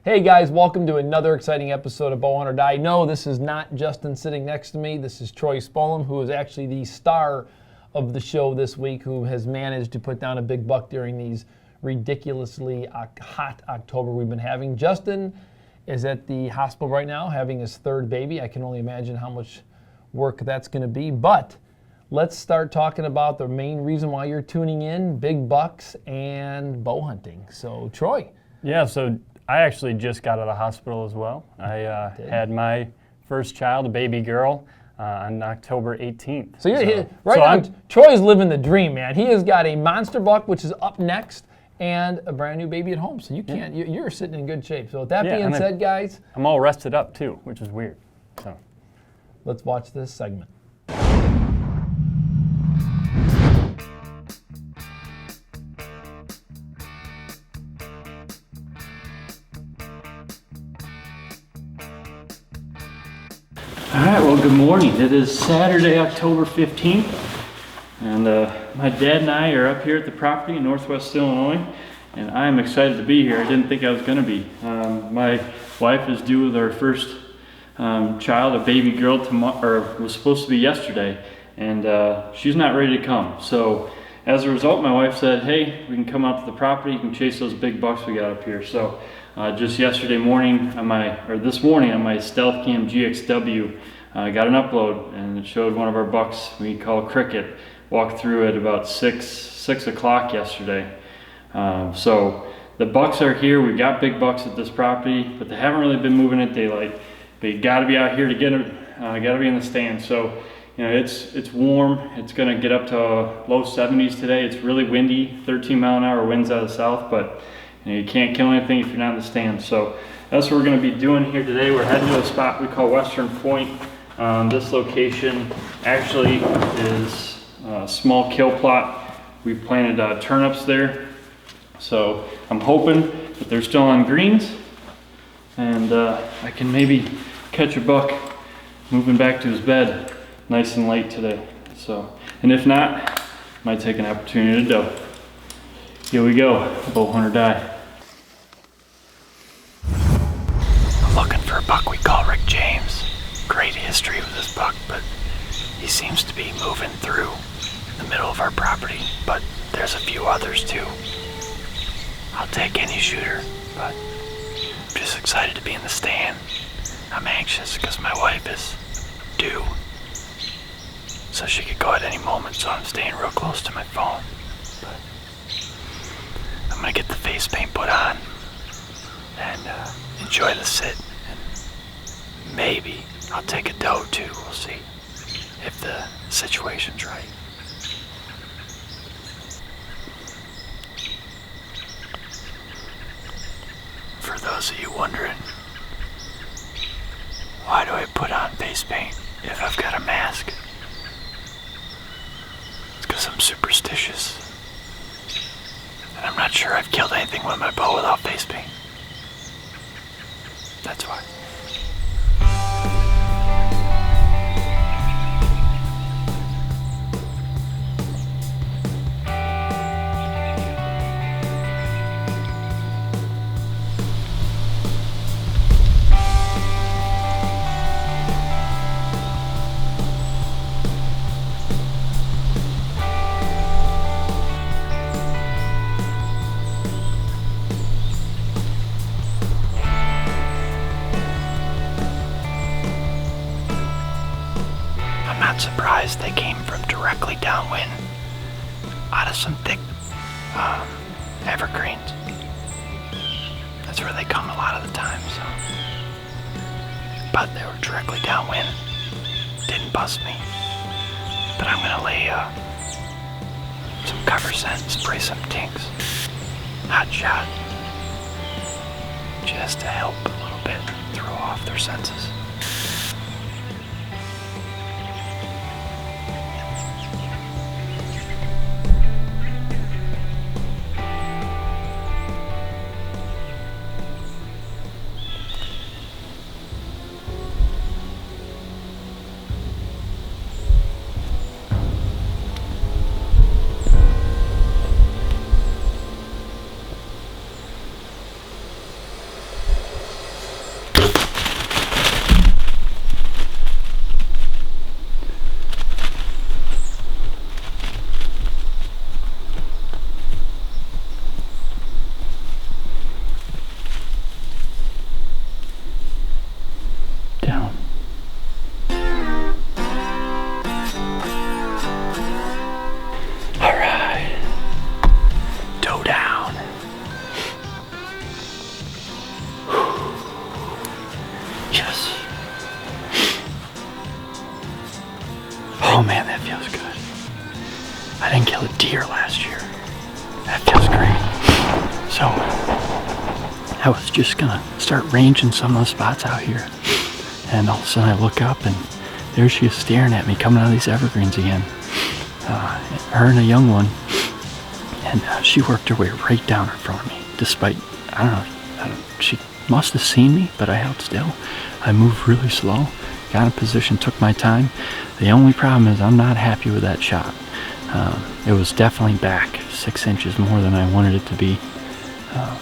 Hey guys, welcome to another exciting episode of Bowhunt or Die. No, this is not Justin sitting next to me. This is Troy Spolum, who is actually the star of the show this week, who has managed to put down a big buck during these ridiculously hot October we've been having. Justin is at the hospital right now having his third baby. I can only imagine how much work that's going to be. But let's start talking about the main reason why you're tuning in, big bucks and bow hunting. So, Troy. Yeah, so I actually just got out of the hospital as well. I had my first child, a baby girl, on October 18th. So you're now, Troy's living the dream, man. He has got a monster buck, which is up next, and a brand new baby at home. So you can't, you're sitting in good shape. So with that being said, guys, I'm all rested up too, which is weird. So let's watch this segment. All right, well, good morning. It is Saturday, October 15th, and my dad and I are up here at the property in Northwest Illinois, and I'm excited to be here. I didn't think I was going to be. My wife is due with our first child, a baby girl, tomorrow, or was supposed to be yesterday, and she's not ready to come. So as a result, my wife said, hey, we can come out to the property, you can chase those big bucks we got up here. So just this morning on my Stealth Cam GXW, I got an upload and it showed one of our bucks we call Cricket walked through at about 6 o'clock yesterday. So the bucks are here. We got big bucks at this property, but they haven't really been moving at daylight. But you got to be out here to get them. Got to be in the stand. So you know it's warm. It's going to get up to low 70s today. It's really windy, 13-mile-an-hour winds out of the south, but you can't kill anything if you're not in the stand. So that's what we're going to be doing here today. We're heading to a spot we call Western Point. This location actually is a small kill plot. We planted turnips there. So I'm hoping that they're still on greens and I can maybe catch a buck moving back to his bed nice and late today. So, and if not, might take an opportunity to doe. Here we go, bow hunt or die. I'm looking for a buck we call Rick James. Great history with this buck, but he seems to be moving through the middle of our property, but there's a few others too. I'll take any shooter, but I'm just excited to be in the stand. I'm anxious because my wife is due, so she could go at any moment, so I'm staying real close to my phone. But I'm gonna get the face paint put on and enjoy the sit, and maybe I'll take a doe too. We'll see if the situation's right. For those of you wondering, why do I put on face paint if I've got a mask? It's because I'm superstitious. And I'm not sure I've killed anything with my bow without face paint. That's why. Surprised they came from directly downwind out of some thick evergreens. That's where they come a lot of the time, so. But they were directly downwind. Didn't bust me. But I'm gonna lay some cover scent, spray some tinks. Hot shot. Just to help a little bit throw off their senses. deer last year. That feels great. So I was just gonna start ranging some of the spots out here, and all of a sudden I look up and there she is staring at me coming out of these evergreens again. Her and a young one, and she worked her way right down in front of me. Despite, I don't know, she must have seen me, but I held still. I moved really slow, got in position, took my time. The only problem is I'm not happy with that shot. It was definitely back 6 inches more than I wanted it to be. I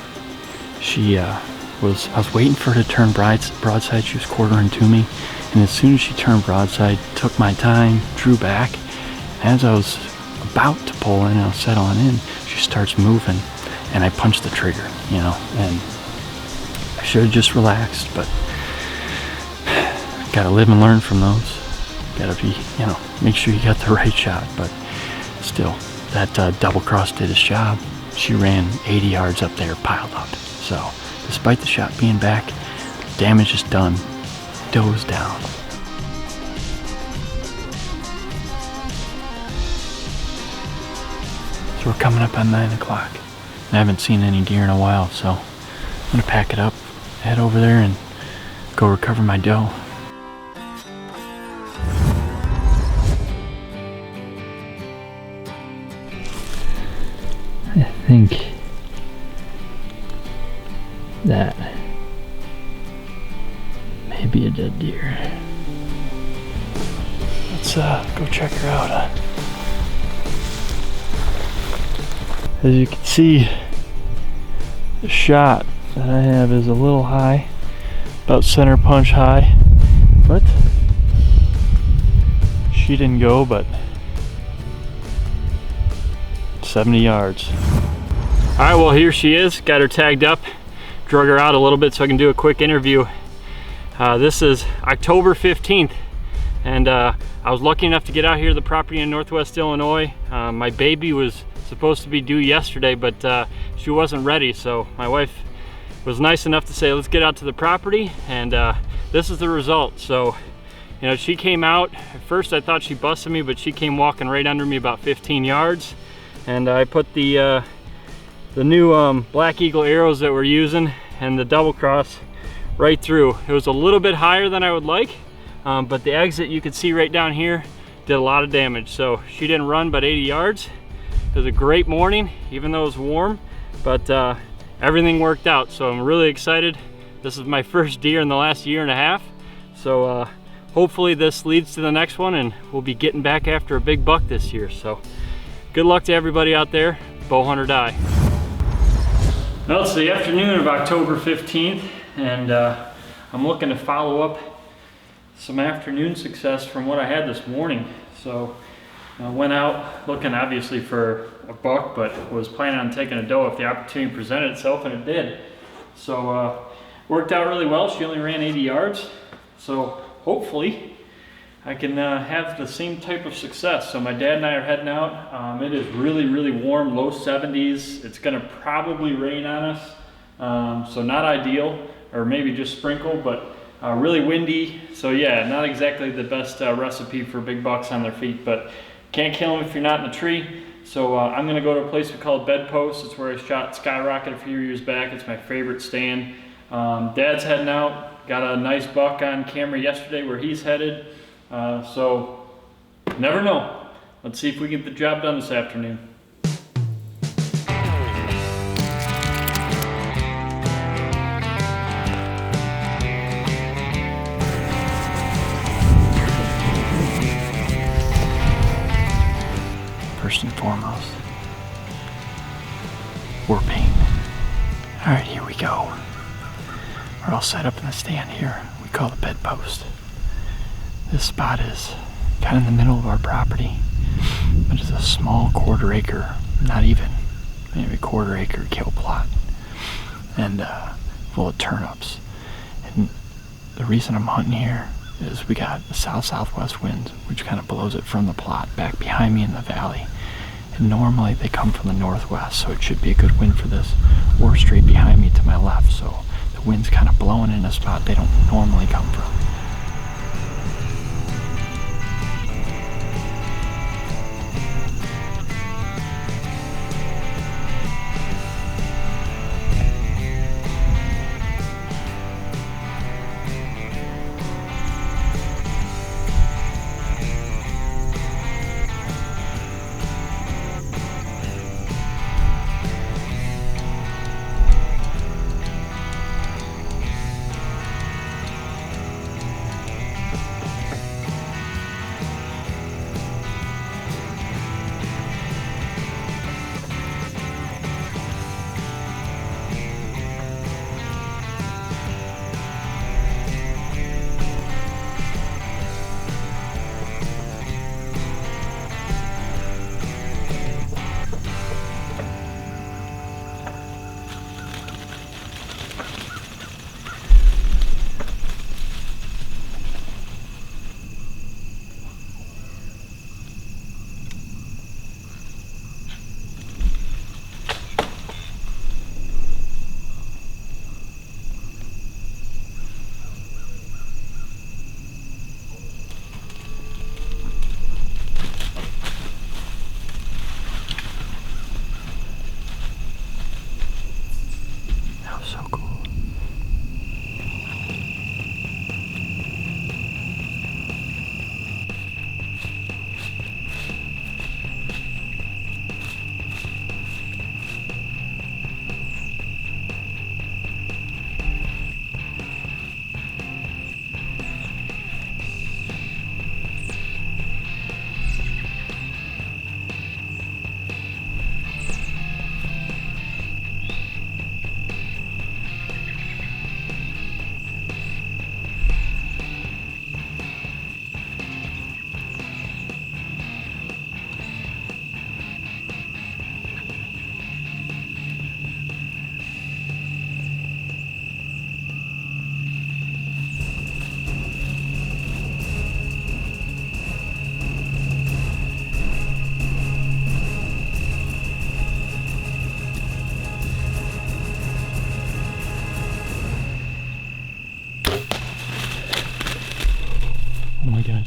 was waiting for her to turn broadside. She was quartering to me, and as soon as she turned broadside, took my time, drew back. As I was about to pull in, I'll settle on in, she starts moving, and I punched the trigger, you know, and I should have just relaxed, but gotta live and learn from those. Gotta be, you know, make sure you got the right shot, but still, that double cross did its job. She ran 80 yards up there, piled up. So, despite the shot being back, damage is done. Doe's down. So we're coming up on 9 o'clock. I haven't seen any deer in a while, so I'm gonna pack it up, head over there, and go recover my doe. I think that may be a dead deer. Let's go check her out. As you can see, the shot that I have is a little high, about center punch high, but she didn't go but 70 yards. All right, well, here she is. Got her tagged up, drug her out a little bit so I can do a quick interview. This is October 15th, and I was lucky enough to get out here to the property in Northwest Illinois. My baby was supposed to be due yesterday, but she wasn't ready, so my wife was nice enough to say, let's get out to the property, and this is the result. So, you know, she came out. At first I thought she busted me, but she came walking right under me about 15 yards, and I put the new Black Eagle arrows that we're using and the double cross right through. It was a little bit higher than I would like, but the exit you could see right down here did a lot of damage. So she didn't run but 80 yards. It was a great morning, even though it was warm, but everything worked out. So I'm really excited. This is my first deer in the last year and a half. So hopefully this leads to the next one, and we'll be getting back after a big buck this year. So good luck to everybody out there. Bow hunt or die. Well, it's the afternoon of October 15th, and I'm looking to follow up some afternoon success from what I had this morning. So I went out looking obviously for a buck, but was planning on taking a doe if the opportunity presented itself, and it did. So worked out really well. She only ran 80 yards. So hopefully I can have the same type of success. So my dad and I are heading out. It is really, really warm, low 70s. It's gonna probably rain on us. So not ideal, or maybe just sprinkle, but really windy. So yeah, not exactly the best recipe for big bucks on their feet, but can't kill them if you're not in a tree. So I'm gonna go to a place we call Bedpost. It's where I shot Skyrocket a few years back. It's my favorite stand. Dad's heading out. Got a nice buck on camera yesterday where he's headed. So never know. Let's see if we get the job done this afternoon. First and foremost, war paint. All right, here we go. We're all set up in the stand here. We call the Bedpost. This spot is kind of in the middle of our property, but it's a small quarter-acre, not even, maybe a quarter-acre kill plot, and full of turnips. And the reason I'm hunting here is we got a south-southwest wind, which kind of blows it from the plot back behind me in the valley. And normally they come from the northwest, so it should be a good wind for this, or straight behind me to my left. So the wind's kind of blowing in a spot they don't normally come from.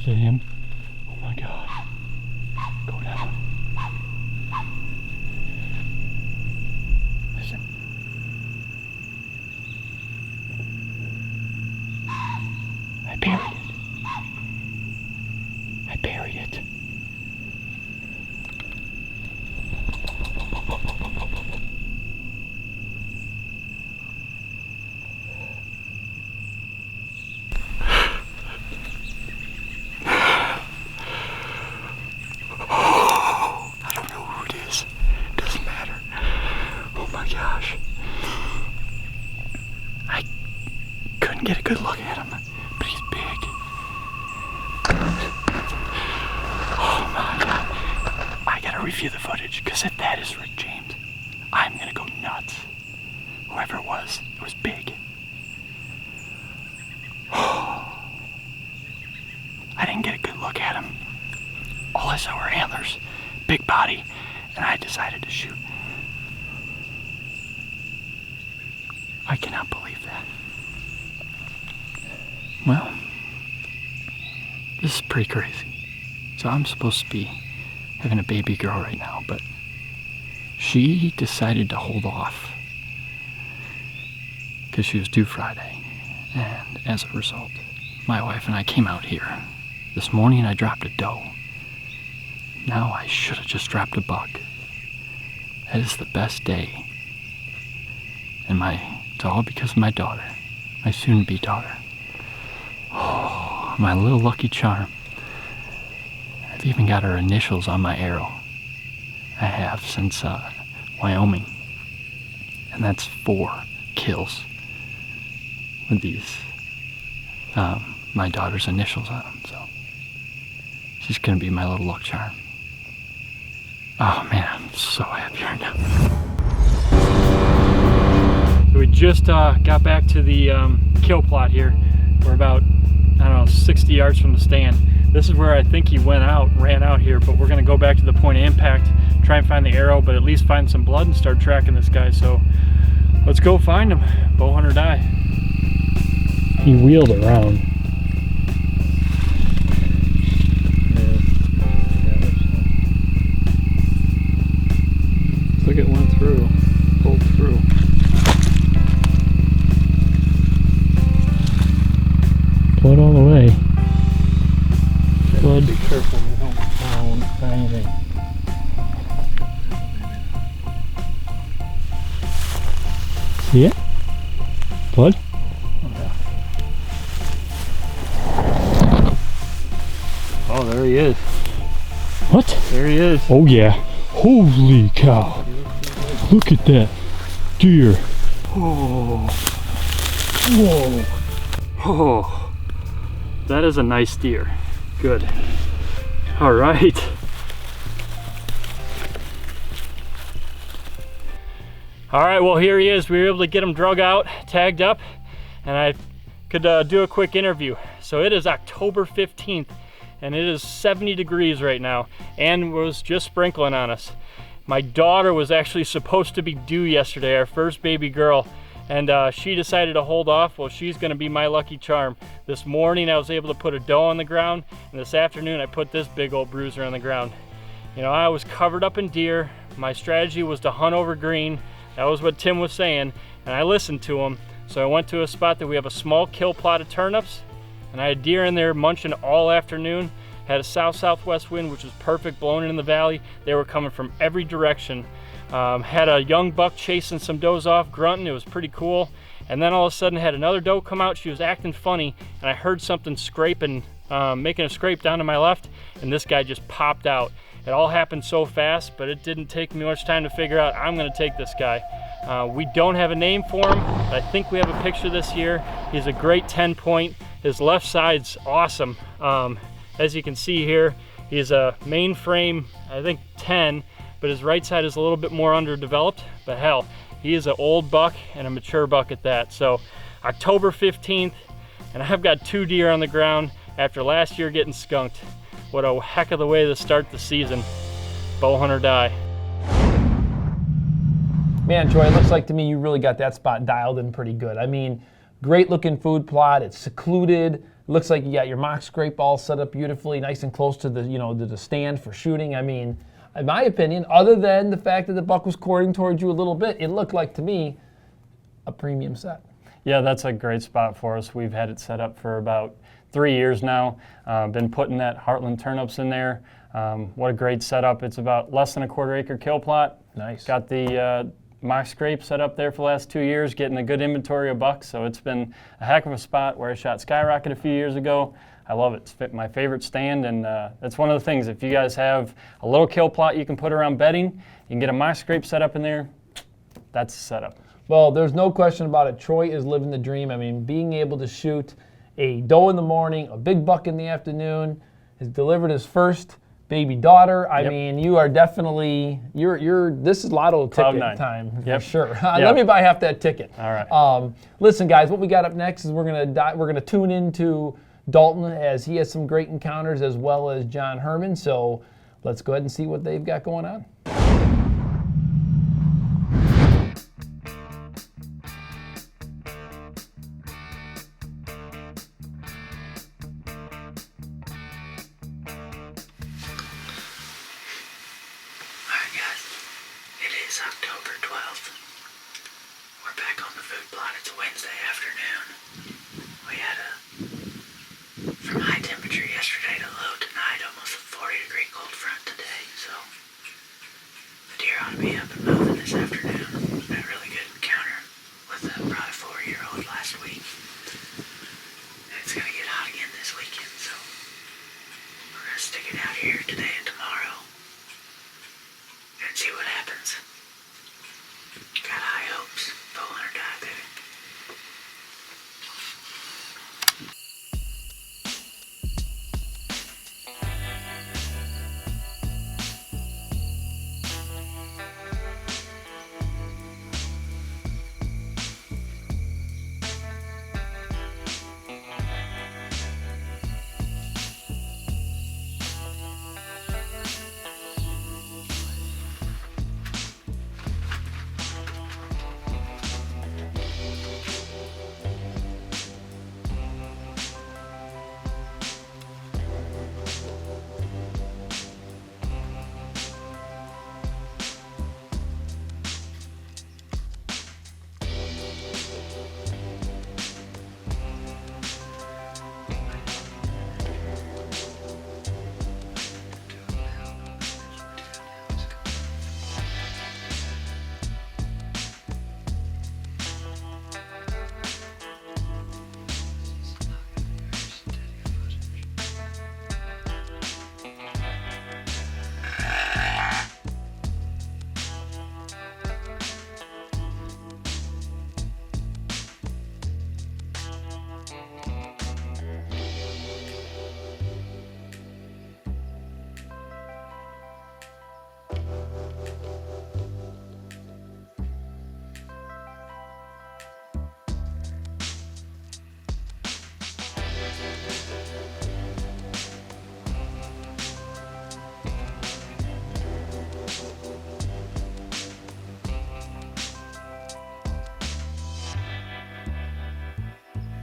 close to him. Oh my gosh. Go down. Listen. I buried it. I buried it. Get a good look at him, but he's big. Oh my God. I gotta review the footage, because if that is Rick James, I'm gonna go nuts. Whoever it was big. I didn't get a good look at him. All I saw were antlers, big body, and I decided to shoot. I cannot believe that. Well, this is pretty crazy. So I'm supposed to be having a baby girl right now, but she decided to hold off because she was due Friday. And as a result, my wife and I came out here. This morning I dropped a doe. Now I should have just dropped a buck. That is the best day. And it's all because of my daughter, my soon-to-be daughter. Oh, my little lucky charm. I've even got her initials on my arrow. I have since Wyoming. And that's 4 kills with these, my daughter's initials on them. So she's gonna be my little luck charm. Oh man, I'm so happy right now. So we just got back to the kill plot here. We're about, I don't know, 60 yards from the stand. This is where I think he ran out here, but we're gonna go back to the point of impact, try and find the arrow, but at least find some blood and start tracking this guy. So let's go find him. Bow hunt or die. He wheeled around. Looks like it went through, pulled through. Blood all the way. Blood. Be careful you don't fall into anything. See it? Blood? Oh, there he is. What? There he is. Oh yeah. Holy cow. Look at that deer. Oh. Whoa. Oh. That is a nice deer. Good. All right. All right, well, here he is. We were able to get him drug out, tagged up, and I could do a quick interview. So it is October 15th, and it is 70 degrees right now, and was just sprinkling on us. My daughter was actually supposed to be due yesterday, our first baby girl, and she decided to hold off. Well, she's gonna be my lucky charm. This morning I was able to put a doe on the ground, and this afternoon I put this big old bruiser on the ground. You know, I was covered up in deer. My strategy was to hunt over green. That was what Tim was saying, and I listened to him. So I went to a spot that we have a small kill plot of turnips, and I had deer in there munching all afternoon. Had a south-southwest wind, which was perfect, blowing in the valley. They were coming from every direction. Had a young buck chasing some does off, grunting. It was pretty cool. And then all of a sudden had another doe come out. She was acting funny, and I heard something scraping, making a scrape down to my left, and this guy just popped out. It all happened so fast, but it didn't take me much time to figure out I'm gonna take this guy. We don't have a name for him, but I think we have a picture this year. He's a great 10-point. His left side's awesome. As you can see here, he's a main frame, I think 10, but his right side is a little bit more underdeveloped, but hell, he is an old buck and a mature buck at that. So October 15th, and I've got 2 deer on the ground after last year getting skunked. What a heck of the way to start the season. Bow hunt or die. Man, Troy, it looks like to me you really got that spot dialed in pretty good. I mean, great looking food plot. It's secluded. It looks like you got your mock scrape all set up beautifully, nice and close to the, to the stand for shooting. I mean, in my opinion, other than the fact that the buck was courting towards you a little bit, it looked like to me a premium set. Yeah, that's a great spot for us. We've had it set up for about 3 years now. Been putting that Heartland turnips in there. What a great setup. It's about less than a quarter acre kill plot. Nice. Got the mock scrape set up there for the last 2 years, getting a good inventory of bucks. So it's been a heck of a spot where I shot Skyrocket a few years ago. I love it. It's my favorite stand, and that's one of the things. If you guys have a little kill plot you can put around bedding, you can get a mock scrape set up in there. That's the setup. Well, there's no question about it. Troy is living the dream. I mean, being able to shoot a doe in the morning, a big buck in the afternoon, has delivered his first baby daughter. I mean, you are definitely, this is lotto ticket time for sure. Let me buy half that ticket. All right. Listen, guys, what we got up next is we're gonna tune into Dalton as he has some great encounters, as well as John Herrmann. So let's go ahead and see what they've got going on. October 12th. We're back on the food plot. It's a Wednesday afternoon. We had from high temperature yesterday to low tonight, almost a 40-degree cold front today. So the deer ought to be up and moving this afternoon. Had a really good encounter with a probably 4-year-old last week. And it's going to get hot again this weekend, so we're going to stick it out here today and tomorrow and see what happens. Got high hopes. Bowhunter die, baby.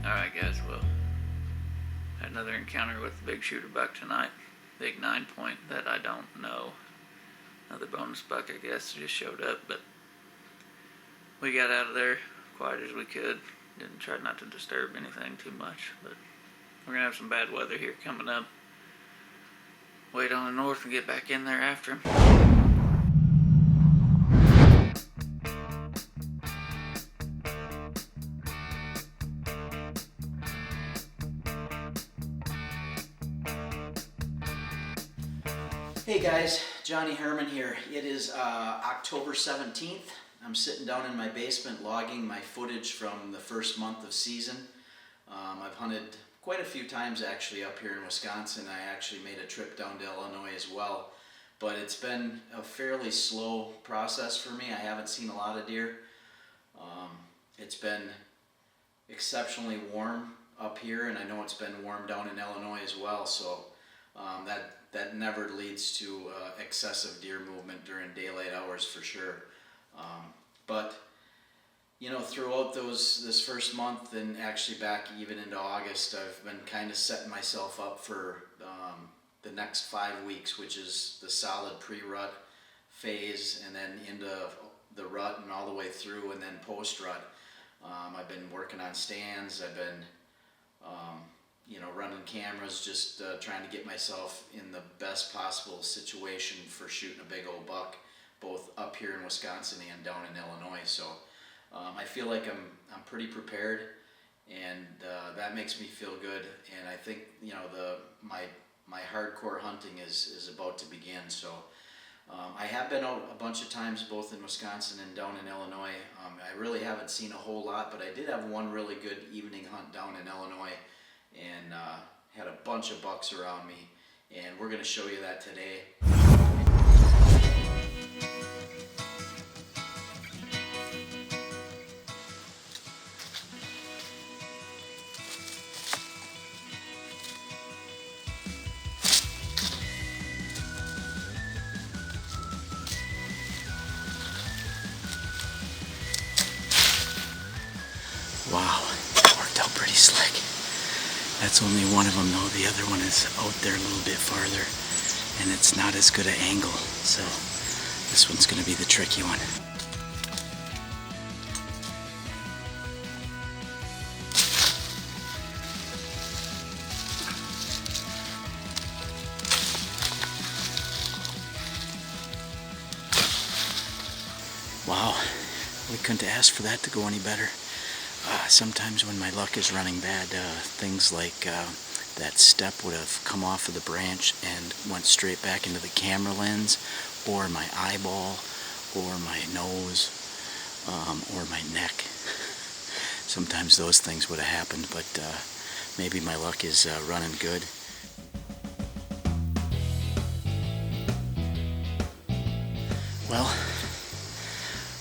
Alright guys, well, had another encounter with the big shooter buck tonight. Big 9-point that I don't know. Another bonus buck, I guess, just showed up, but we got out of there quiet as we could. Didn't try not to disturb anything too much, but we're gonna have some bad weather here coming up. Wait on the north and get back in there after him. Hey guys, Johnny Herrmann here. It is October 17th. I'm sitting down in my basement logging my footage from the first month of season. I've hunted quite a few times actually up here in Wisconsin. I actually made a trip down to Illinois as well. But it's been a fairly slow process for me. I haven't seen a lot of deer. It's been exceptionally warm up here, and I know it's been warm down in Illinois as well, so that never leads to excessive deer movement during daylight hours for sure. But You know, throughout this first month and actually back even into August, I've been kind of setting myself up for the next 5 weeks, which is the solid pre-rut phase, and then into the rut and all the way through, and then post-rut. I've been working on stands. I've been, running cameras, just trying to get myself in the best possible situation for shooting a big old buck, both up here in Wisconsin and down in Illinois. So I feel like I'm pretty prepared, and that makes me feel good. And I think my hardcore hunting is about to begin. So I have been out a bunch of times, both in Wisconsin and down in Illinois. I really haven't seen a whole lot, but I did have one really good evening hunt down in Illinois, and had a bunch of bucks around me, and we're going to show you that today. Wow, that worked out pretty slick. That's only one of them though. The other one is out there a little bit farther, and it's not as good an angle. So this one's going to be the tricky one. Wow, we couldn't ask for that to go any better. Sometimes when my luck is running bad, things like that step would have come off of the branch and went straight back into the camera lens, or my eyeball, or my nose, or my neck. Sometimes those things would have happened, but maybe my luck is running good. Well,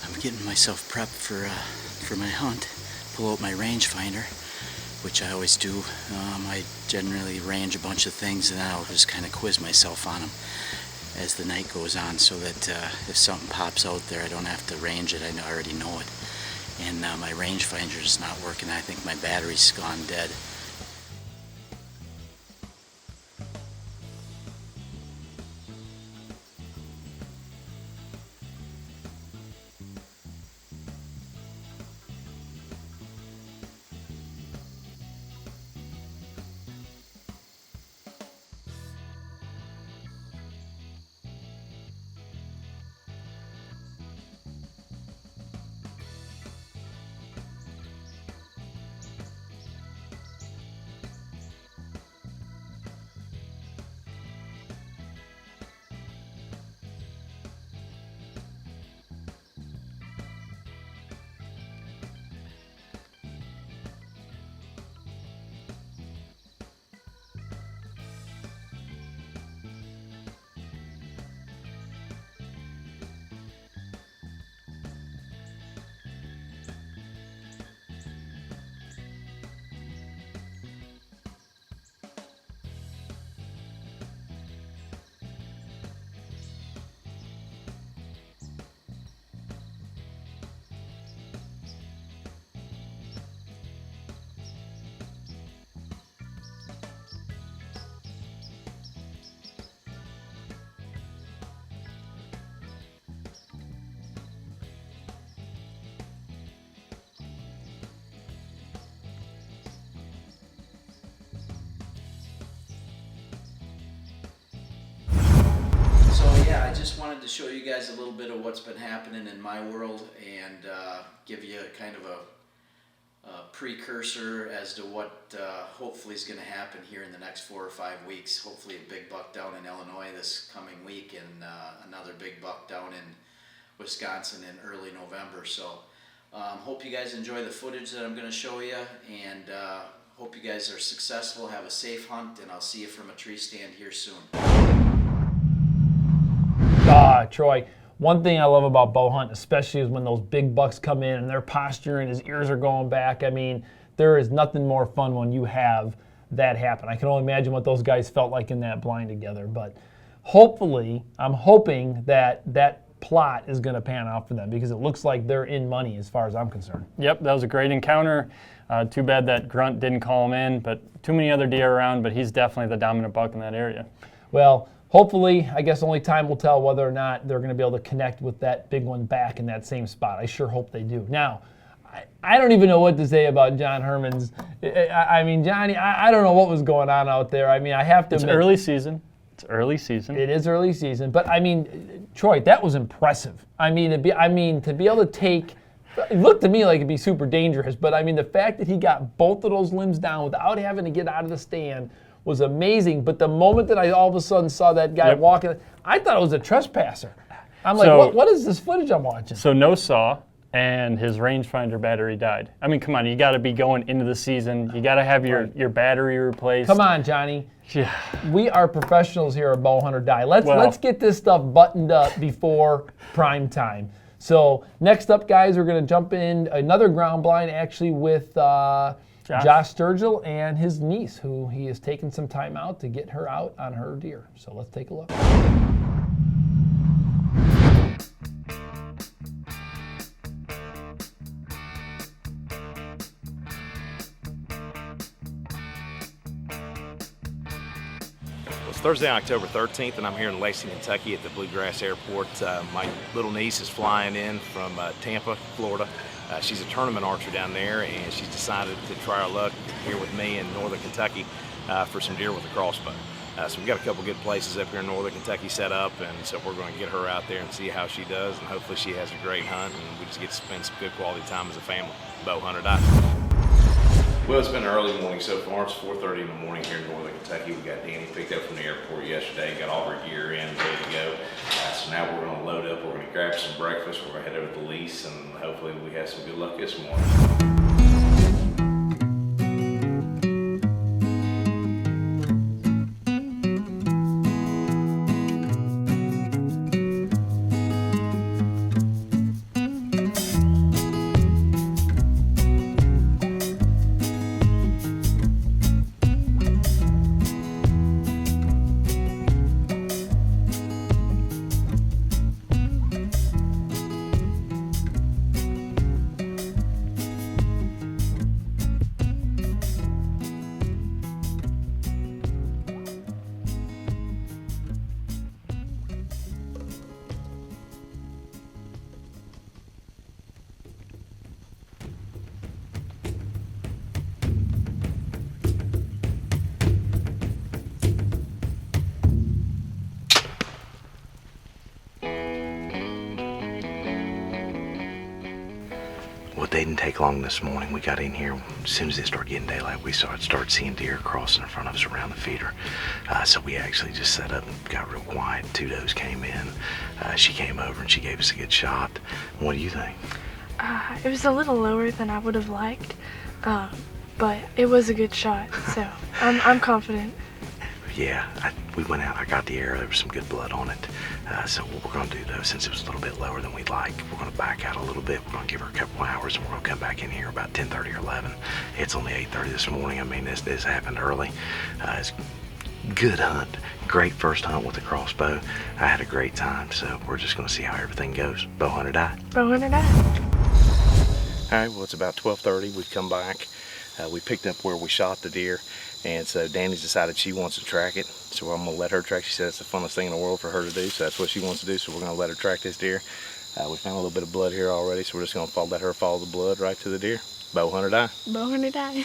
I'm getting myself prepped for my hunt. Pull out my rangefinder, which I always do. I generally range a bunch of things, and then I'll just kind of quiz myself on them as the night goes on, so that if something pops out there, I don't have to range it. I already know it. And my rangefinder is not working. I think my battery's gone dead. I just wanted to show you guys a little bit of what's been happening in my world, and give you kind of a precursor as to what hopefully is going to happen here in the next 4 or 5 weeks. Hopefully a big buck down in Illinois this coming week, and another big buck down in Wisconsin in early November. So hope you guys enjoy the footage that I'm going to show you, and hope you guys are successful. Have a safe hunt, and I'll see you from a tree stand here soon. Troy, one thing I love about bow hunt, especially, is when those big bucks come in and their posture and his ears are going back. I mean, there is nothing more fun when you have that happen. I can only imagine what those guys felt like in that blind together. But hopefully, I'm hoping that plot is going to pan out for them, because it looks like they're in money as far as I'm concerned. Yep, that was a great encounter. Too bad that grunt didn't call him in, but too many other deer around, but he's definitely the dominant buck in that area. Well, hopefully, I guess only time will tell whether or not they're going to be able to connect with that big one back in that same spot. I sure hope they do. Now, I don't even know what to say about John Herrmann's. I mean, Johnny, I don't know what was going on out there. I mean, I have to admit. It's early season. It's early season. It is early season, but I mean, Troy, that was impressive. I mean, to be able to take, it looked to me like it'd be super dangerous, but I mean, the fact that he got both of those limbs down without having to get out of the stand was amazing. But the moment that I all of a sudden saw that guy walking, I thought it was a trespasser. I'm like, what is this footage I'm watching? So no saw, and his rangefinder battery died. I mean, come on, you got to be going into the season. You got to have your battery replaced. Come on, Johnny. Yeah. We are professionals here at Bowhunt or Die. Let's get this stuff buttoned up before prime time. So next up, guys, we're going to jump in another ground blind, actually with Josh Sturgill and his niece, who he has taken some time out to get her out on her deer. So let's take a look. It's Thursday, October 13th, and I'm here in Lacey, Kentucky at the Bluegrass Airport. My little niece is flying in from Tampa, Florida. She's a tournament archer down there, and she's decided to try her luck here with me in northern Kentucky for some deer with a crossbow. So we've got a couple good places up here in northern Kentucky set up, and so we're going to get her out there and see how she does, and hopefully she has a great hunt, and we just get to spend some good quality time as a family. Bowhunt or Die. Well, it's been an early morning so far. It's 4:30 in the morning here in northern Kentucky. We got Danny picked up from the airport yesterday, got all her gear in, ready to go. So now we're going to load up. We're going to grab some breakfast. We're going to head over to the lease, and hopefully we have some good luck this morning. Well, it didn't take long this morning. We got in here, as soon as it started getting daylight, we started seeing deer crossing in front of us around the feeder. So we actually just set up and got real quiet. Two does came in. She came over and she gave us a good shot. What do you think? It was a little lower than I would have liked, but it was a good shot, so I'm confident. Yeah, we went out, I got the arrow, there was some good blood on it. So what we're gonna do though, since it was a little bit lower than we'd like, we're gonna back out a little bit. We're gonna give her a couple hours and we're gonna come back in here about 10:30 or 11. It's only 8:30 this morning. I mean, this happened early. It's a good hunt, great first hunt with a crossbow. I had a great time, so we're just gonna see how everything goes. Bowhunt or Die. Bowhunt or Die. All right, well, it's about 12:30. We've come back. We picked up where we shot the deer, and so Danny's decided she wants to track it. So I'm gonna let her track. She said it's the funnest thing in the world for her to do, so that's what she wants to do. So we're gonna let her track this deer. We found a little bit of blood here already, so we're just gonna let her follow the blood right to the deer. Bowhunt or Die. Bowhunt or Die.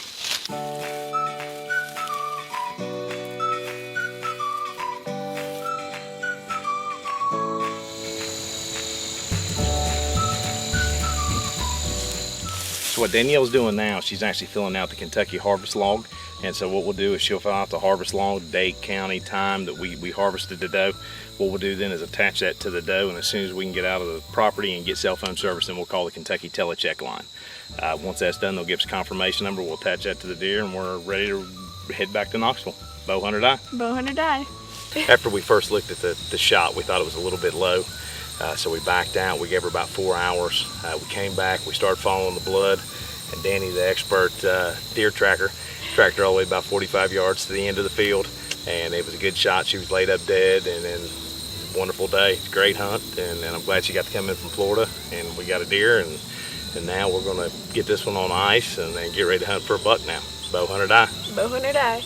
So what Danielle's doing now, she's actually filling out the Kentucky harvest log. And so what we'll do is she'll fill out the harvest log, date, county, time that we harvested the doe. What we'll do then is attach that to the doe, and as soon as we can get out of the property and get cell phone service, then we'll call the Kentucky telecheck line. Once that's done, they'll give us a confirmation number, we'll attach that to the deer, and we're ready to head back to Knoxville. Bowhunt or Die. Bowhunt or Die. After we first looked at the shot, we thought it was a little bit low. So we backed out. We gave her about 4 hours. We came back, we started following the blood, and Danny, the expert deer tracker, tracked her all the way about 45 yards to the end of the field, and it was a good shot. She was laid up dead, and then wonderful day. It's a great hunt, and I'm glad she got to come in from Florida, and we got a deer, and now we're going to get this one on ice and then get ready to hunt for a buck now. Bow hunt or die. Bow hunt or die.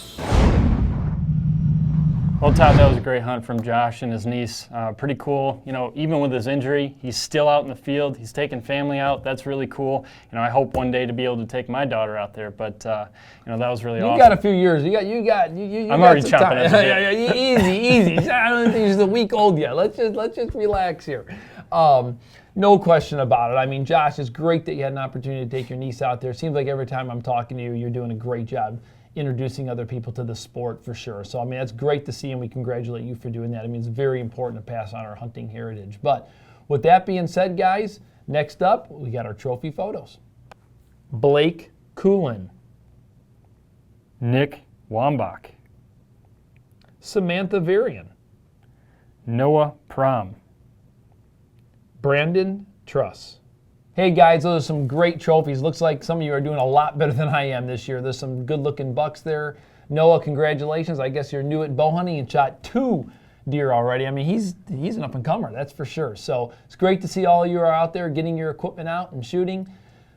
Well, Todd, that was a great hunt from Josh and his niece. Pretty cool. You know, even with his injury, he's still out in the field. He's taking family out. That's really cool. You know, I hope one day to be able to take my daughter out there. But you know, that was really awesome. You got a few years. You got. I'm already chopping at the bit. Easy. I don't think she's a week old yet. Let's just relax here. No question about it. I mean, Josh, it's great that you had an opportunity to take your niece out there. It seems like every time I'm talking to you, you're doing a great job introducing other people to the sport for sure. So, I mean, that's great to see, and we congratulate you for doing that. I mean, it's very important to pass on our hunting heritage. But with that being said, guys, next up, we got our trophy photos. Blake Coolin, Nick Wambach, Samantha Varian, Noah Prom, Brandon Truss. Hey guys, those are some great trophies. Looks like some of you are doing a lot better than I am this year. There's some good looking bucks there. Noah, congratulations. I guess you're new at bow hunting and shot 2 deer already. I mean, he's an up and comer, that's for sure. So it's great to see all of you are out there getting your equipment out and shooting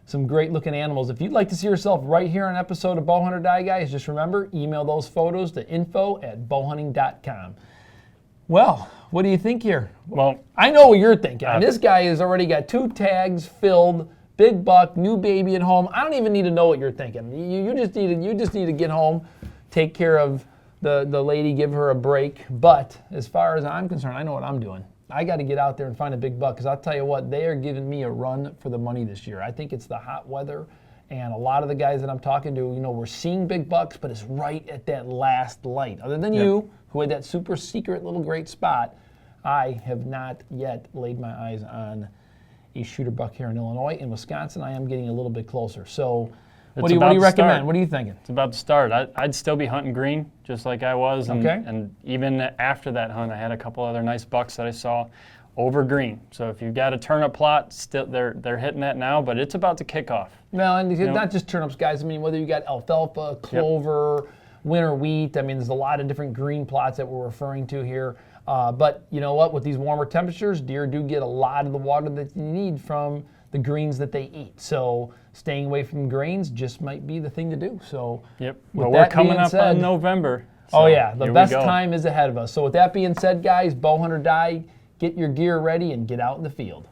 some great looking animals. If you'd like to see yourself right here on an episode of Bow Hunt or Die, guys, just remember, email those photos to info@bowhunting.com. Well, what do you think here? Well, I know what you're thinking. This guy has already got 2 tags filled, big buck, new baby at home. I don't even need to know what you're thinking. You just need to get home, take care of the lady, give her a break. But as far as I'm concerned, I know what I'm doing. I got to get out there and find a big buck, because I'll tell you what, they are giving me a run for the money this year. I think it's the hot weather, and a lot of the guys that I'm talking to, you know, we're seeing big bucks, but it's right at that last light. Other than you, who had that super secret little great spot, I have not yet laid my eyes on a shooter buck here in Illinois. In Wisconsin, I am getting a little bit closer. So what do you recommend? Start. What are you thinking? It's about to start. I'd still be hunting green, just like I was. And, Okay. And even after that hunt, I had a couple other nice bucks that I saw over green. So if you've got a turnip plot, still they're hitting that now, but it's about to kick off. Well, and not just turnips, guys. I mean, whether you got alfalfa, clover, winter wheat. I mean, there's a lot of different green plots that we're referring to here. But you know what? With these warmer temperatures, deer do get a lot of the water that you need from the greens that they eat. So staying away from grains just might be the thing to do. So Well, we're coming up on November. So the here best we go. time is ahead of us. So with that being said, guys, bow hunt or die, get your gear ready and get out in the field.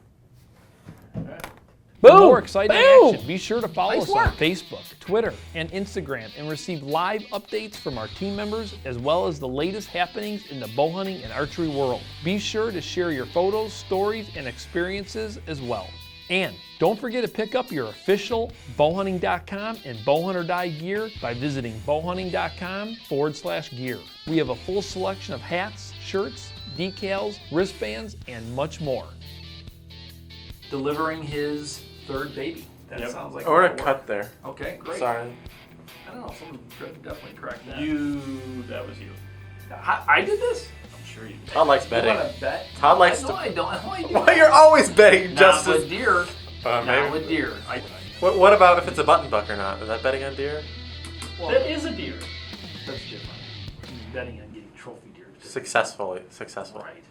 For more exciting action, be sure to follow us on Facebook, Twitter, and Instagram, and receive live updates from our team members, as well as the latest happenings in the bow hunting and archery world. Be sure to share your photos, stories, and experiences as well. And don't forget to pick up your official bowhunting.com and Bow Hunt or Die gear by visiting bowhunting.com/gear. We have a full selection of hats, shirts, decals, wristbands, and much more. Delivering his 3rd baby. That sounds like Or a cut there. Okay, great. Sorry. I don't know, someone definitely correct that. That was you. I did this? I'm sure you did. Todd likes You betting. want to bet? Todd likes No, to. I don't. No, I do. Well, you're always betting Not just with as. deer. Not Maybe. with deer. What about if it's a button buck or not? Is that betting on deer? That is a deer. That's different. Betting on getting trophy deer. Successfully. Right.